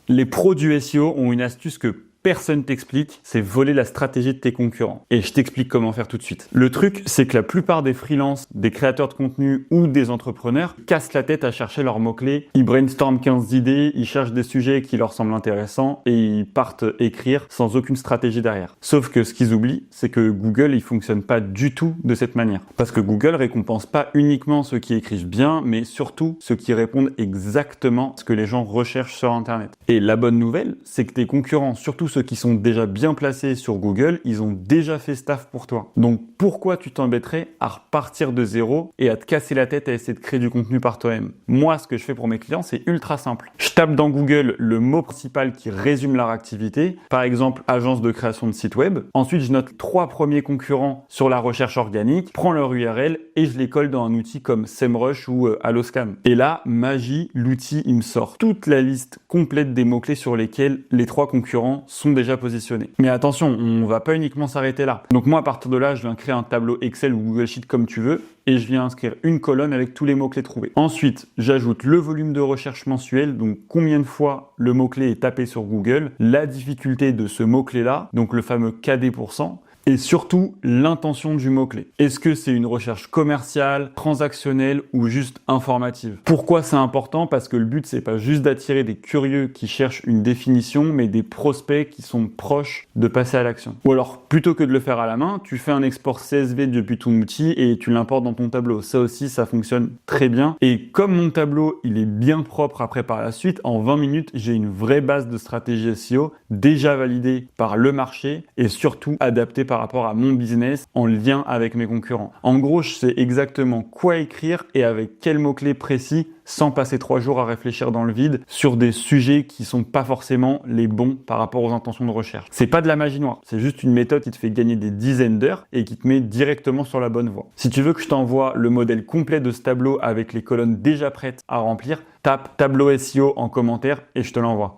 Les pros du SEO ont une astuce que personne t'explique, c'est voler la stratégie de tes concurrents. Et je t'explique comment faire tout de suite. Le truc, c'est que la plupart des freelances, des créateurs de contenu ou des entrepreneurs cassent la tête à chercher leurs mots-clés. Ils brainstorment 15 idées, ils cherchent des sujets qui leur semblent intéressants et ils partent écrire sans aucune stratégie derrière. Sauf que ce qu'ils oublient, c'est que Google, il fonctionne pas du tout de cette manière. Parce que Google récompense pas uniquement ceux qui écrivent bien, mais surtout ceux qui répondent exactement à ce que les gens recherchent sur Internet. Et la bonne nouvelle, c'est que tes concurrents, surtout ceux qui sont déjà bien placés sur Google, ils ont déjà fait ce taf pour toi. Donc pourquoi tu t'embêterais à repartir de zéro et à te casser la tête à essayer de créer du contenu par toi-même? Moi, ce que je fais pour mes clients, c'est ultra simple. Je tape dans Google le mot principal qui résume leur activité, par exemple agence de création de site web. Ensuite, je note 3 premiers concurrents sur la recherche organique, prends leur URL et je les colle dans un outil comme SEMrush ou Alloscam. Et là, magie, l'outil, il me sort toute la liste complète des mots-clés sur lesquels les 3 concurrents sont déjà positionnés. Mais attention, on va pas uniquement s'arrêter là. Donc moi, à partir de là, je viens créer un tableau Excel ou Google Sheet comme tu veux et je viens inscrire une colonne avec tous les mots-clés trouvés. Ensuite, j'ajoute le volume de recherche mensuel, donc combien de fois le mot-clé est tapé sur Google, la difficulté de ce mot-clé-là, donc le fameux KD%, et surtout l'intention du mot-clé. Est-ce que c'est une recherche commerciale, transactionnelle ou juste informative? Pourquoi c'est important? Parce que le but, c'est pas juste d'attirer des curieux qui cherchent une définition, mais des prospects qui sont proches de passer à l'action. Ou alors, plutôt que de le faire à la main, tu fais un export CSV depuis ton outil et tu l'importes dans ton tableau. Ça aussi, ça fonctionne très bien. Et comme mon tableau, il est bien propre après par la suite, en 20 minutes, j'ai une vraie base de stratégie SEO déjà validée par le marché et surtout adaptée par rapport à mon business en lien avec mes concurrents. En gros, je sais exactement quoi écrire et avec quels mots-clés précis sans passer 3 jours à réfléchir dans le vide sur des sujets qui sont pas forcément les bons par rapport aux intentions de recherche. C'est pas de la magie noire, c'est juste une méthode qui te fait gagner des dizaines d'heures et qui te met directement sur la bonne voie. Si tu veux que je t'envoie le modèle complet de ce tableau avec les colonnes déjà prêtes à remplir, tape tableau SEO en commentaire et je te l'envoie.